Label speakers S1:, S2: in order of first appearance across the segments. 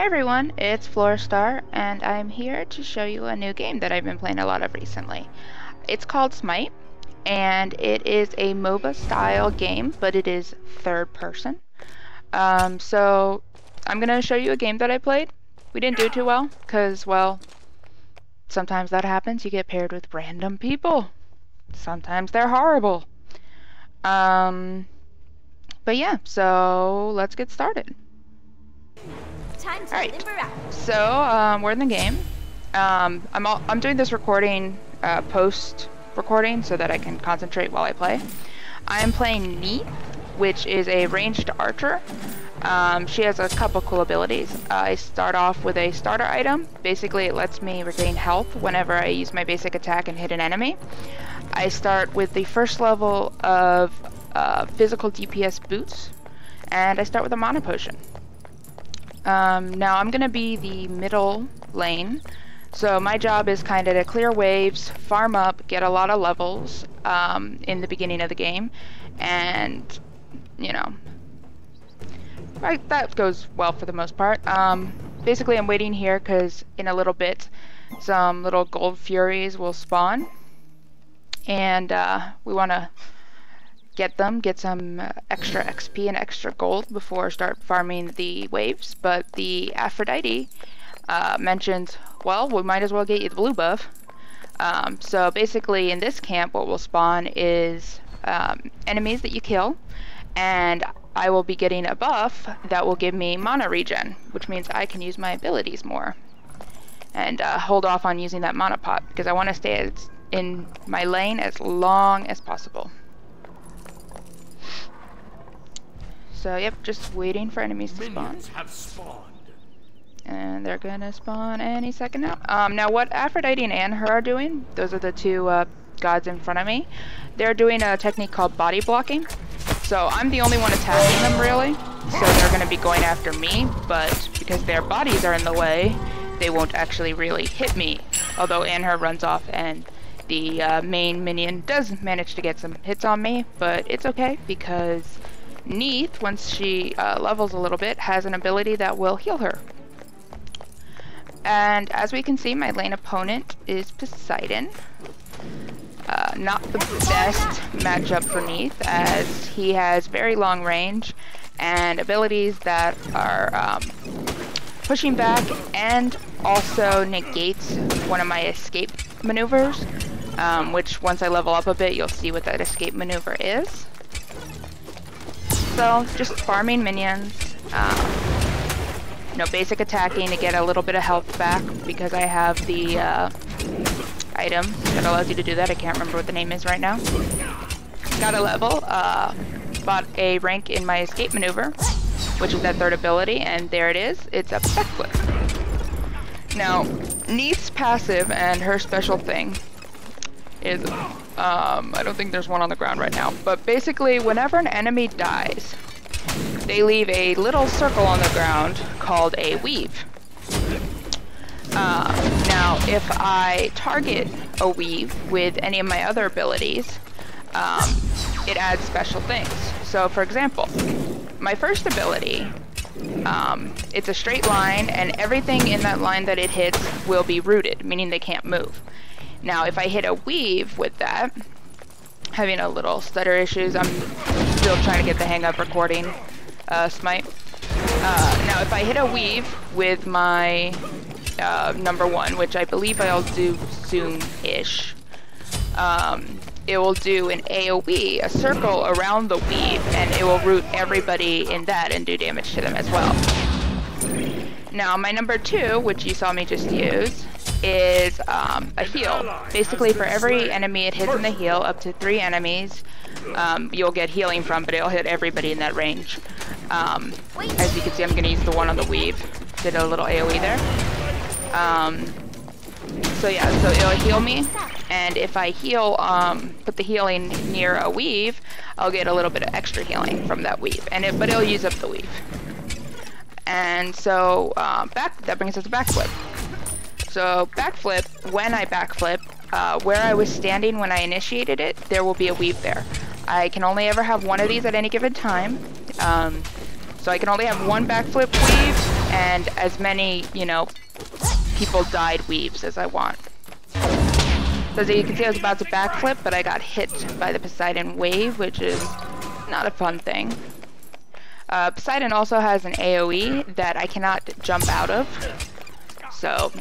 S1: Hey everyone, it's Flora, and I'm here to show you a new game that I've been playing a lot of recently. It's called Smite, and it is a MOBA style game, but it is third person. So I'm gonna show you a game that I played. We didn't do too well, because, well, sometimes that happens. You get paired with random people. Sometimes they're horrible. But yeah, so let's get started. Alright, so we're in the game. I'm doing this recording post-recording so that I can concentrate while I play. I'm playing Neith, which is a ranged archer. She has a couple cool abilities. I start off with a starter item. Basically, it lets me regain health whenever I use my basic attack and hit an enemy. I start with the first level of physical DPS boots, and I start with a mana potion. Now I'm gonna be the middle lane, so my job is kind of to clear waves, farm up, get a lot of levels in the beginning of the game, and you know, that goes well for the most part. Basically I'm waiting here because in a little bit some little gold furies will spawn, and we want to get some extra XP and extra gold before start farming the waves. But the Aphrodite mentions, well, we might as well get you the blue buff. So basically in this camp what will spawn is enemies that you kill, and I will be getting a buff that will give me mana regen, which means I can use my abilities more and hold off on using that mana pot because I want to stay in my lane as long as possible. So yep, just waiting for enemies to spawn.
S2: Have spawned.
S1: And they're gonna spawn any second now. Now what Aphrodite and Anher are doing, those are the two gods in front of me, they're doing a technique called body blocking. So I'm the only one attacking them really, so they're gonna be going after me, but because their bodies are in the way, they won't actually really hit me. Although Anher runs off and the main minion does manage to get some hits on me, but it's okay because Neith, once she levels a little bit, has an ability that will heal her. And as we can see, my lane opponent is Poseidon. Not the best matchup for Neith, as he has very long range and abilities that are pushing back and also negates one of my escape maneuvers, which once I level up a bit, you'll see what that escape maneuver is. So just farming minions, basic attacking to get a little bit of health back because I have the item that allows you to do that. I can't remember what the name is right now. Got a level, bought a rank in my escape maneuver, which is that third ability, and there it is. It's a backflip. Now, Neith's passive and her special thing is, I don't think there's one on the ground right now, but basically whenever an enemy dies, they leave a little circle on the ground called a weave. Now if I target a weave with any of my other abilities, it adds special things. So for example, my first ability, it's a straight line, and everything in that line that it hits will be rooted, meaning they can't move. Now, if I hit a weave with that, having a little stutter issues, I'm still trying to get the hang of recording Smite. Now, if I hit a weave with my number one, which I believe I'll do soon-ish, it will do an AoE, a circle around the weave, and it will root everybody in that and do damage to them as well. Now, my number two, which you saw me just use, is a heal. Basically, for every enemy it hits in the heal, up to 3 enemies, you'll get healing from, but it'll hit everybody in that range. As you can see, I'm going to use the one on the weave. Did a little AoE there. So yeah, so it'll heal me, and if I heal, put the healing near a weave, I'll get a little bit of extra healing from that weave, but it'll use up the weave. And so, that brings us to backflip. So backflip, when I backflip, where I was standing when I initiated it, there will be a weave there. I can only ever have one of these at any given time. So I can only have one backflip weave and as many, you know, people died weaves as I want. So as you can see, I was about to backflip, but I got hit by the Poseidon wave, which is not a fun thing. Poseidon also has an AoE that I cannot jump out of. So,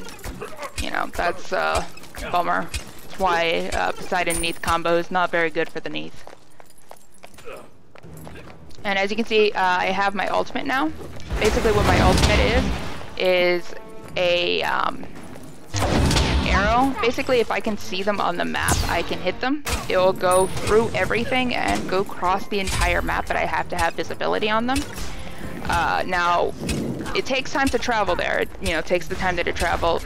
S1: you know, that's a bummer. That's why Poseidon Neith combo is not very good for the Neith. And as you can see, I have my ultimate now. Basically what my ultimate is a arrow. Basically, if I can see them on the map, I can hit them. It will go through everything and go across the entire map, but I have to have visibility on them. Now, it takes time to travel there. It, you know, takes the time that it travels.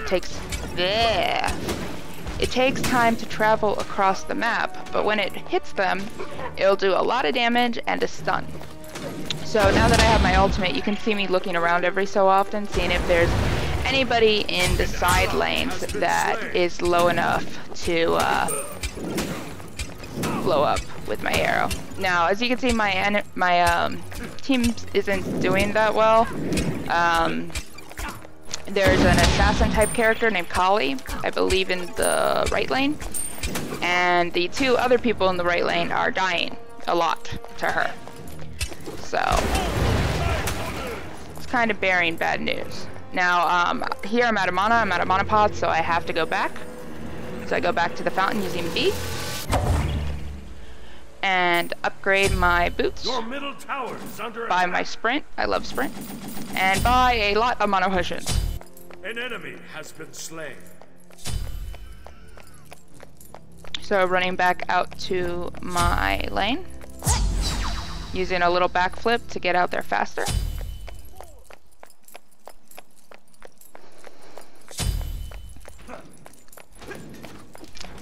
S1: It takes time to travel across the map, but when it hits them, it'll do a lot of damage and a stun. So now that I have my ultimate, you can see me looking around every so often, seeing if there's anybody in the side lanes that is low enough to blow up with my arrow. Now, as you can see, my team isn't doing that well. There's an assassin type character named Kali, I believe, in the right lane, and the two other people in the right lane are dying a lot to her. So it's kind of bearing bad news. Now, here I'm out of mana pots, so I have to go back. So I go back to the fountain using B. And upgrade my boots.
S2: Your middle tower is under
S1: buy my sprint, I love sprint. And buy a lot of mono potions.
S2: An enemy has been slain.
S1: So running back out to my lane. Using a little backflip to get out there faster.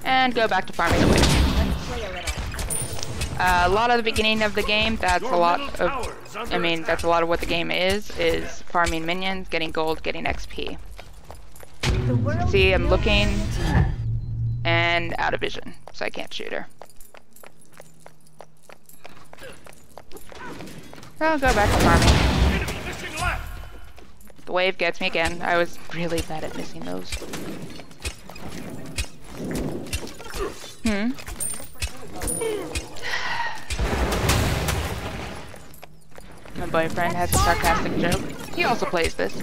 S1: And go back to farming the wave. A lot of the beginning of the game, that's a lot of, that's a lot of what the game is farming minions, getting gold, getting XP. See, I'm looking and out of vision, so I can't shoot her. So I'll go back to farming. The wave gets me again. I was really bad at missing those. My boyfriend has a sarcastic joke. He also plays this.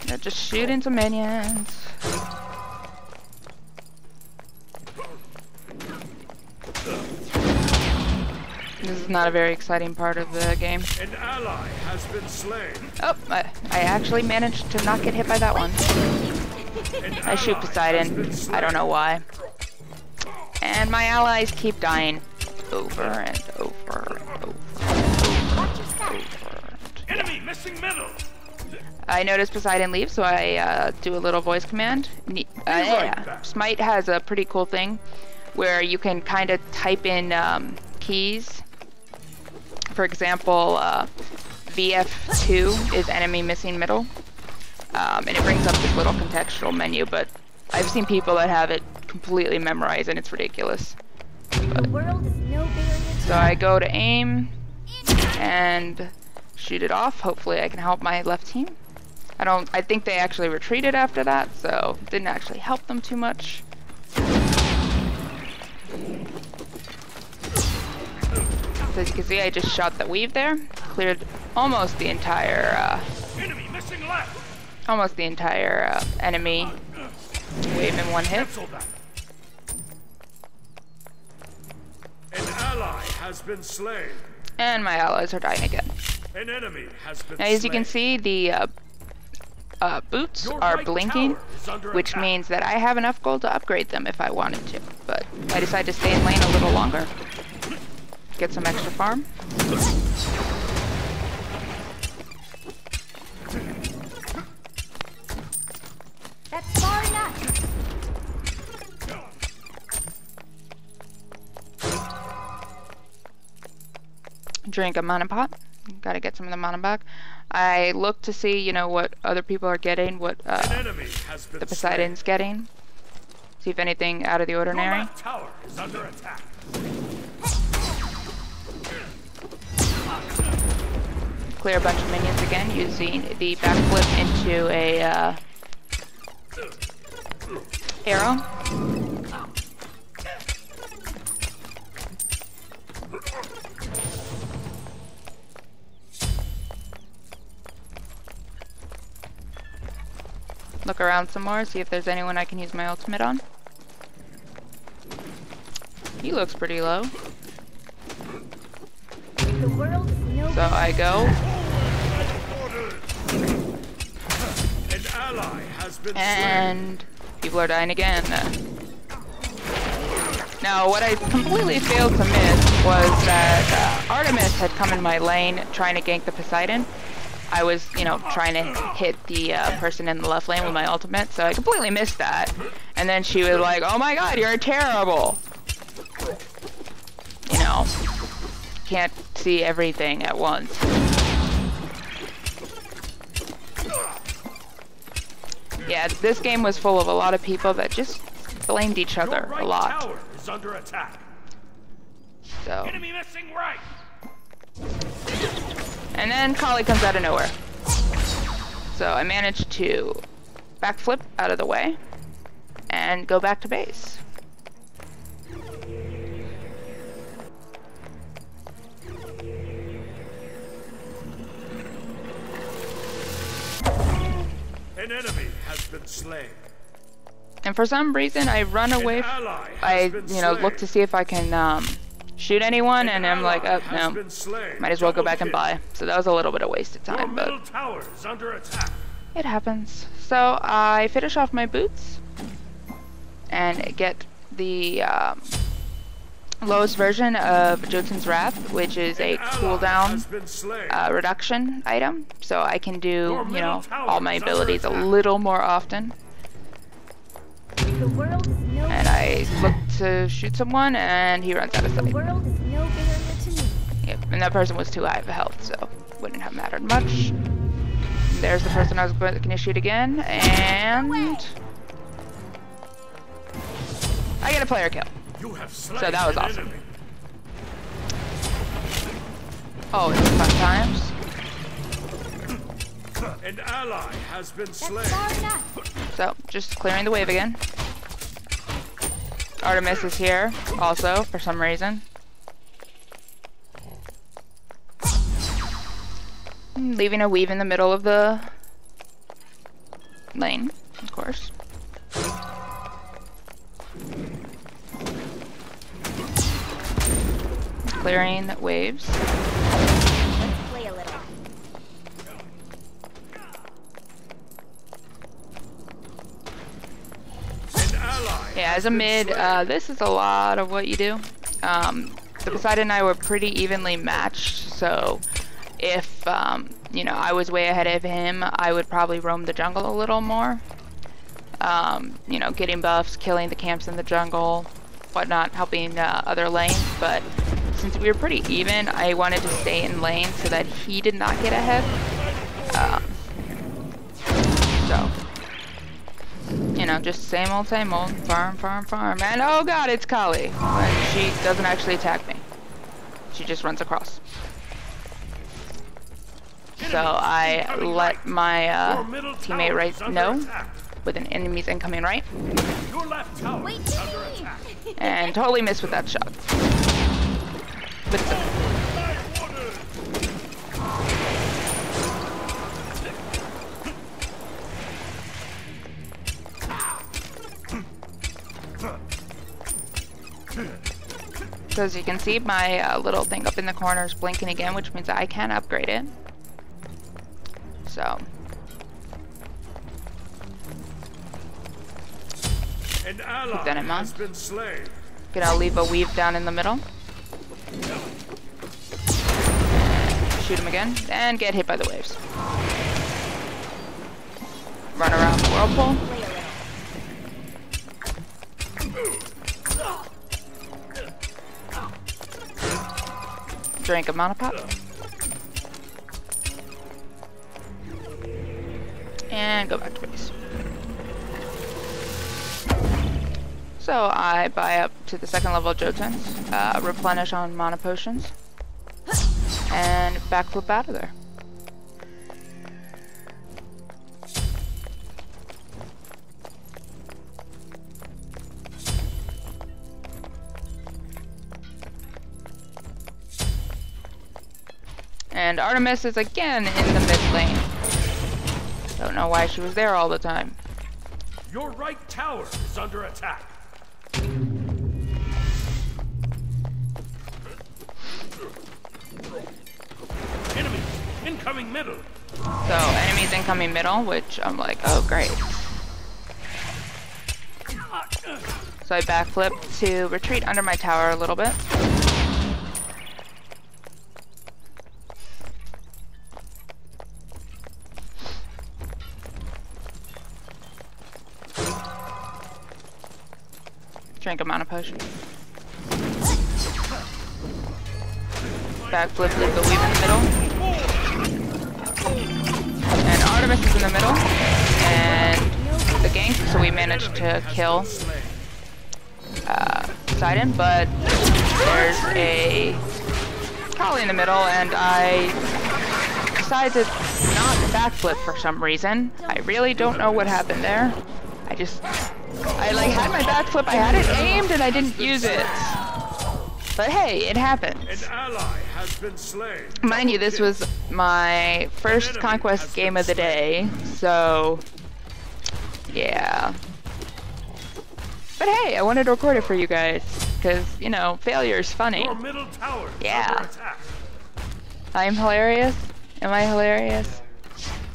S1: They're just shooting some minions. This is not a very exciting part of the game.
S2: An ally has been slain.
S1: Oh, I actually managed to not get hit by that one. I shoot Poseidon. I don't know why. And my allies keep dying. Over and over and over.
S2: Enemy missing middle.
S1: I notice Poseidon leaves, so I do a little voice command. Smite has a pretty cool thing where you can kind of type in keys. For example, VF2 is enemy missing middle. And it brings up this little contextual menu, but I've seen people that have it completely memorized and it's ridiculous. But, so I go to aim and shoot it off. Hopefully I can help my left team. I think they actually retreated after that, so it didn't actually help them too much. So as you can see, I just shot the weave there. Cleared almost the entire enemy wave in one hit.
S2: An ally has been slain.
S1: And my allies are dying again.
S2: An enemy has been
S1: now, as you can see, the boots are blinking, which means that I have enough gold to upgrade them if I wanted to. But I decided to stay in lane a little longer. Get some extra farm.
S3: That's far enough.
S1: Drink a mana pot. Gotta get some of the mana back. I look to see, you know, what other people are getting, what the Poseidon's getting. See if anything out of the ordinary.
S2: Tower is under attack.
S1: clear a bunch of minions again using the backflip into a arrow. Look around some more, see if there's anyone I can use my ultimate on. He looks pretty low.
S3: The world's no
S1: So I go.
S2: An ally has been
S1: And people are dying again. Now, what I completely failed to miss was that Artemis had come in my lane trying to gank the Poseidon. I was, you know, trying to hit the person in the left lane with my ultimate, so I completely missed that. And then she was like, "Oh my god, you're terrible!" You know, can't see everything at once. Yeah, this game was full of a lot of people that just blamed each other a lot.
S2: tower is under attack.
S1: So,
S2: Enemy missing right.
S1: and then Kali comes out of nowhere. So I managed to backflip out of the way and go back to base.
S2: An enemy has been slain.
S1: And for some reason, I run away. Look to see if I can shoot anyone, and I'm like, oh no, might as well go back and buy. So that was a little bit of wasted time, but
S2: Tower is under attack.
S1: it happens. So I finish off my boots and get the lowest version of Jotun's Wrath, which is a cooldown reduction item, so I can do, you know, all my abilities a little more often.
S3: The world is no
S1: And I look to shoot someone, and he runs out of
S3: The
S1: sight.
S3: world is no barrier to me.
S1: Yep, and that person was too high of a health, so wouldn't have mattered much. There's the person I was going to shoot again, and I get a player kill.
S2: You have slain
S1: So that was
S2: an
S1: awesome.
S2: enemy.
S1: Oh, it's fun times.
S2: An ally has been slain.
S3: That's far enough.
S1: So, just clearing the wave again. Artemis is here, also, for some reason. Leaving a weave in the middle of the lane, of course. Clearing waves.
S3: Let's play a little.
S2: An ally.
S1: Yeah, as a mid, this is a lot of what you do. The Poseidon and I were pretty evenly matched, so if, you know, I was way ahead of him, I would probably roam the jungle a little more. You know, getting buffs, killing the camps in the jungle, whatnot, helping other lanes, but since we were pretty even, I wanted to stay in lane so that he did not get ahead. So, you know, just same old, farm, farm, farm. And oh god, it's Kali. But she doesn't actually attack me. She just runs across. So I let my teammate right know with an enemy's incoming right.
S2: Your left tower
S3: Wait
S2: is
S3: for
S2: under
S3: me.
S2: attack.
S1: And totally missed with that shot. But it's okay. So as you can see, my little thing up in the corner is blinking again, which means I can upgrade it. So,
S2: An ally
S1: that in mind.
S2: has been slain.
S1: gonna leave a weave down in the middle. Shoot him again, and get hit by the waves. Run around the whirlpool. Drink a mana pop. And go back to base. So I buy up to the second level Jotuns, replenish on mana potions, and backflip out of there. And Artemis is again in the mid lane. Don't know why she was there all the time.
S2: Your right tower is under attack. Enemy incoming middle.
S1: So enemies incoming middle, which I'm like, oh great. So I backflip to retreat under my tower a little bit. Drink a mana potion. Backflip, leave the weave in the middle. And Artemis is in the middle. And the gank, so we managed to kill Poseidon, but there's a Kali in the middle, and I decided to not backflip for some reason. I really don't know what happened there. I like had my backflip, I had it aimed, and I didn't use it. But hey, it happens.
S2: An ally has been slain.
S1: Mind you, this was my first Conquest game of the day, so yeah. But hey, I wanted to record it for you guys, because, you know, failure is funny.
S2: Your middle tower is
S1: Yeah.
S2: under attack.
S1: I'm hilarious? Am I hilarious?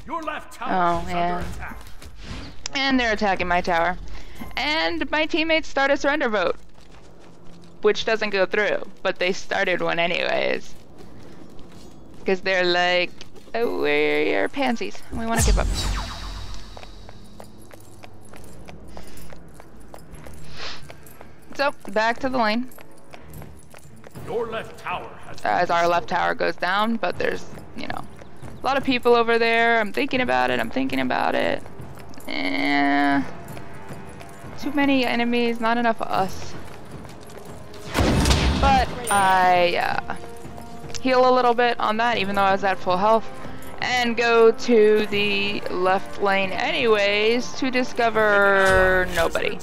S2: Your left tower is
S1: yeah.
S2: under attack.
S1: And they're attacking my tower. And my teammates start a surrender vote, which doesn't go through, but they started one anyways. Because they're like, oh, we're pansies. We want to give up. So, back to the lane.
S2: Your left tower has
S1: As our left tower goes down, but there's, you know, a lot of people over there. I'm thinking about it. Too many enemies, not enough of us. But I heal a little bit on that, even though I was at full health, and go to the left lane anyways to discover nobody.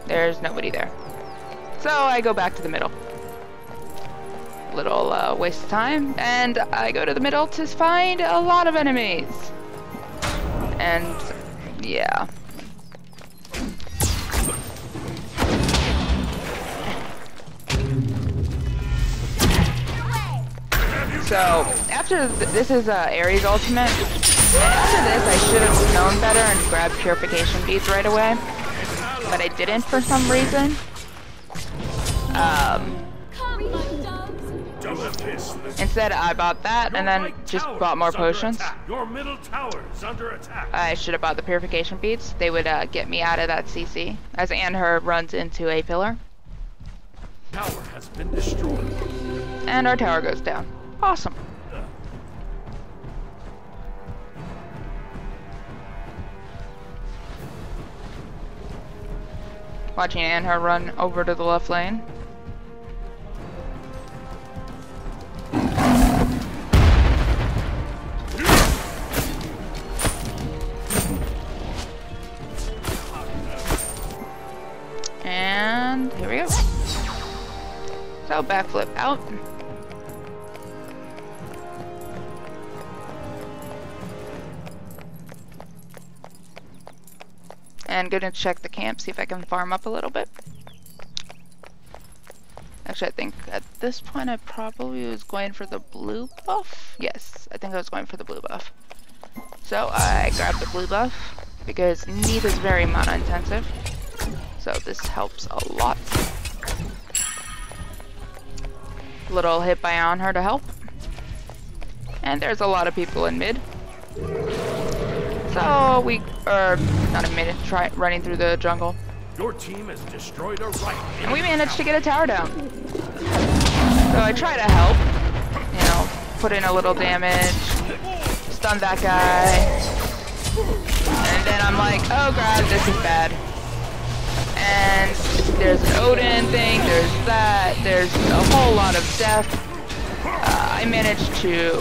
S1: There's nobody there. So I go back to the middle. Little waste of time, and I go to the middle to find a lot of enemies. And yeah. So after this is Ares ultimate. After this, I should have known better and grabbed purification beads right away, but I didn't for some reason. Instead, I bought that and then just bought more potions.
S2: Your middle tower is under attack.
S1: I should have bought the purification beads. They would get me out of that CC as Anher runs into a pillar.
S2: Tower has been destroyed.
S1: And our tower goes down. Awesome. Watching Anher run over to the left lane. And here we go. So backflip out. And gonna check the camp, see if I can farm up a little bit. Actually, I think at this point I probably was going for the blue buff. Yes, I think I was going for the blue buff. So I grabbed the blue buff because Neith is very mana intensive. So this helps a lot. Little hit by on her to help. And there's a lot of people in mid. So we are not a minute running through the jungle.
S2: Your team has destroyed a right.
S1: And we managed to get a tower down. So I try to help. You know, put in a little damage. Stun that guy. And then I'm like, oh god, this is bad. And there's an Odin thing, there's that, there's a whole lot of death. I managed to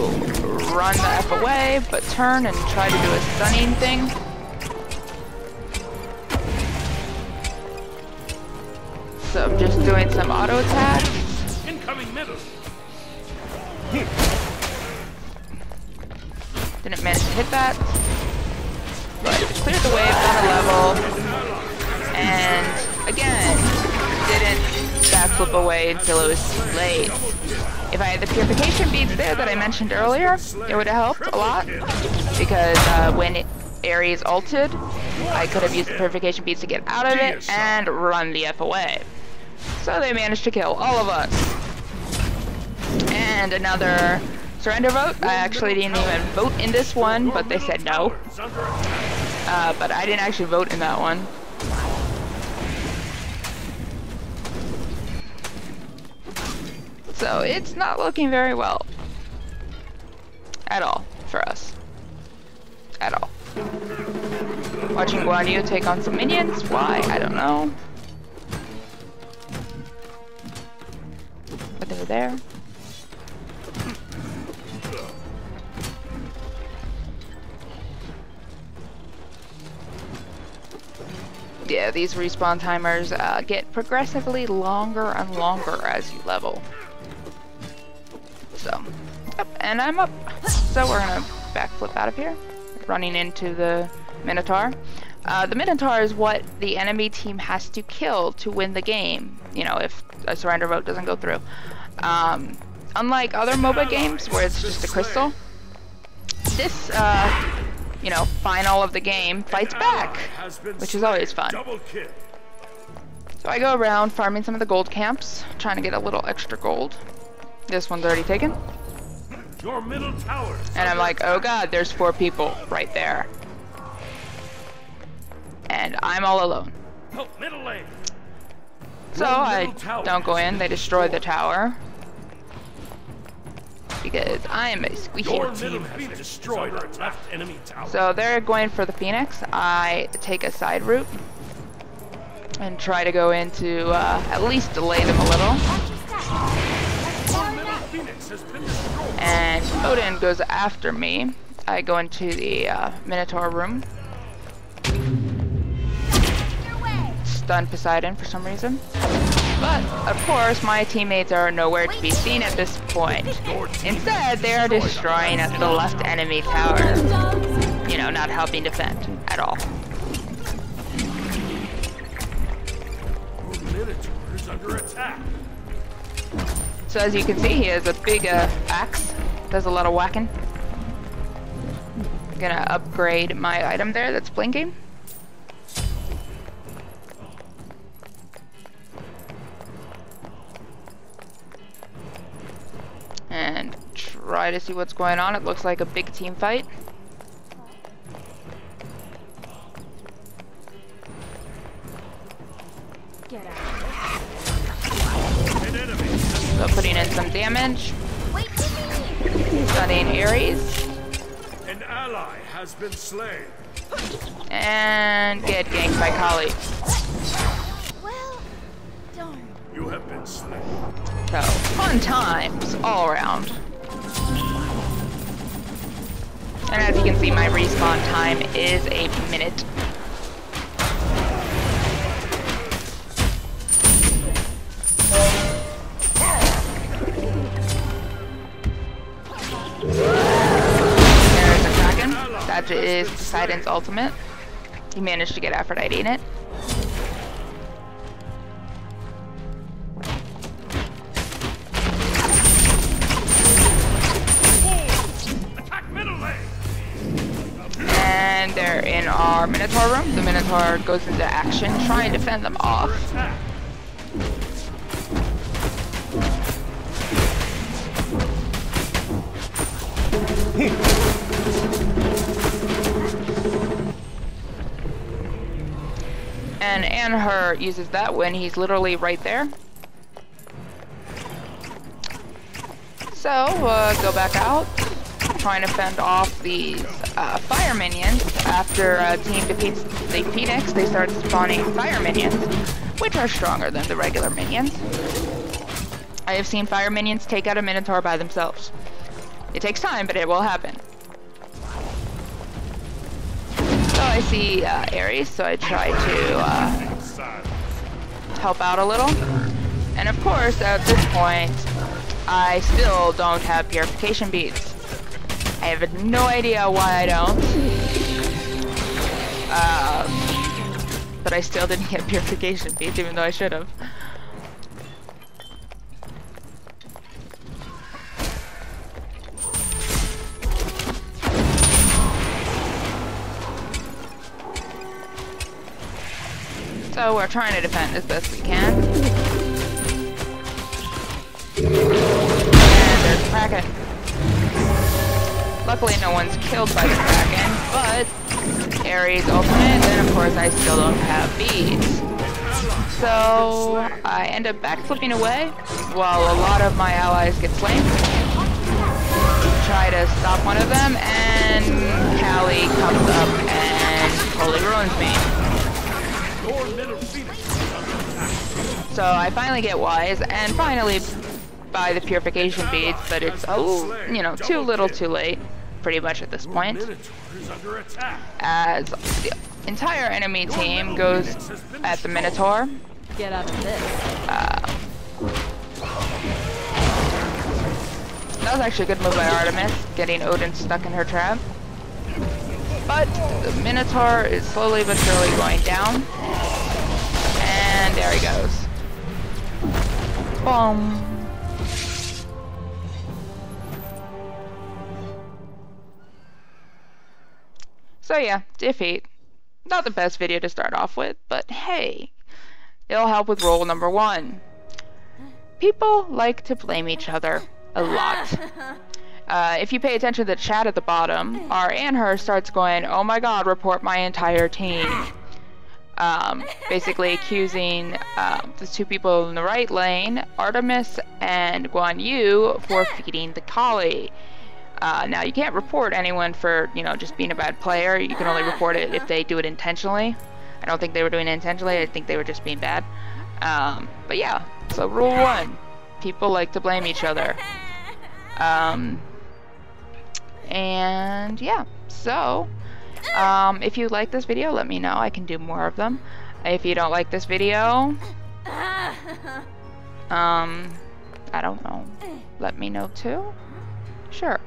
S1: run the F away, but turn and try to do a stunning thing. So I'm just doing some auto attacks.
S2: Incoming middle.
S1: Didn't manage to hit that. But it cleared the wave, got a level. And again, didn't backflip away until it was too late. If I had the purification beads there that I mentioned earlier, it would have helped a lot. Because when Ares ulted, I could have used the purification beads to get out of it and run the F away. So they managed to kill all of us. And another surrender vote. I actually didn't even vote in this one, but they said no. But I didn't actually vote in that one. So it's not looking very well. At all for us. At all. Watching Guan Yu take on some minions. Why? I don't know. But they were there. Yeah, these respawn timers get progressively longer and longer as you level. So, yep, and I'm up. So we're gonna backflip out of here, running into the Minotaur. The Minotaur is what the enemy team has to kill to win the game, you know, if a surrender vote doesn't go through. Unlike other MOBA games where it's just a crystal, this, you know, final of the game fights back, which is always fun. So I go around farming some of the gold camps, trying to get a little extra gold. This one's already taken.
S2: Your middle tower.
S1: And I'm like, oh god, there's 4 people right there. And I'm all alone.
S2: Middle lane.
S1: So I don't go in, they destroy the tower. Because I am a squeaky.
S2: Your team has destroyed our left enemy tower.
S1: So they're going for the Phoenix. I take a side route and try to go into at least delay them a little. And Odin goes after me. I go into the Minotaur room. Stun Poseidon for some reason. But, of course, my teammates are nowhere to be seen at this point. Instead, they are destroying the left enemy tower. You know, not helping defend at all.
S2: Minotaur is under attack.
S1: So as you can see, he has a big axe. Does a lot of whacking. I'm gonna upgrade my item there that's blinking. And try to see what's going on. It looks like a big team fight.
S3: Get out.
S1: So putting in some damage. Stunning Ares.
S2: An ally has been slain.
S1: And get ganked by Kali.
S3: Well, darn.
S2: You have been slain.
S1: So, fun times all around. And as you can see, my respawn time is a minute. There's a Kraken. That is Poseidon's ultimate. He managed to get Aphrodite in it. And they're in our Minotaur room. The Minotaur goes into action, trying to fend them off. And Anher uses that when he's literally right there. So, go back out, trying to fend off these fire minions. After a team defeats the Phoenix, they start spawning fire minions, which are stronger than the regular minions. I have seen fire minions take out a Minotaur by themselves. It takes time, but it will happen. So I see Ares, so I try to help out a little. And of course, at this point, I still don't have purification beads. I have no idea why I don't. But I still didn't get purification beads, even though I should have. So we're trying to defend as best we can. And there's a Kraken. Luckily no one's killed by the Kraken, but Ares ultimate, and of course I still don't have beads. So I end up backflipping away while a lot of my allies get slain. Try to stop one of them, and Callie comes up and totally ruins me. So I finally get wise and finally buy the purification beads, but it's, you know, too little too late, pretty much at this point. As the entire enemy team goes at the Minotaur.
S3: Get out of this.
S1: That was actually a good move by Artemis, getting Odin stuck in her trap. But the Minotaur is slowly but surely going down. And there he goes. Boom. So yeah, defeat. Not the best video to start off with, but hey, it'll help with rule number 1. People like to blame each other a lot. If you pay attention to the chat at the bottom, our Anher starts going, "Oh my god, report my entire team." Basically accusing the 2 people in the right lane, Artemis and Guan Yu, for feeding the collie. Now, you can't report anyone for, you know, just being a bad player. You can only report it if they do it intentionally. I don't think they were doing it intentionally. I think they were just being bad. But yeah, so rule 1. People like to blame each other. And yeah, so if you like this video, let me know. I can do more of them. If you don't like this video, I don't know, let me know too. Sure.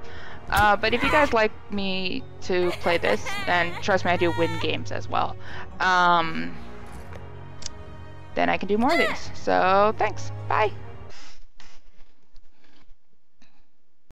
S1: But if you guys like me to play this, and trust me, I do win games as well, then I can do more of these. So thanks. Bye.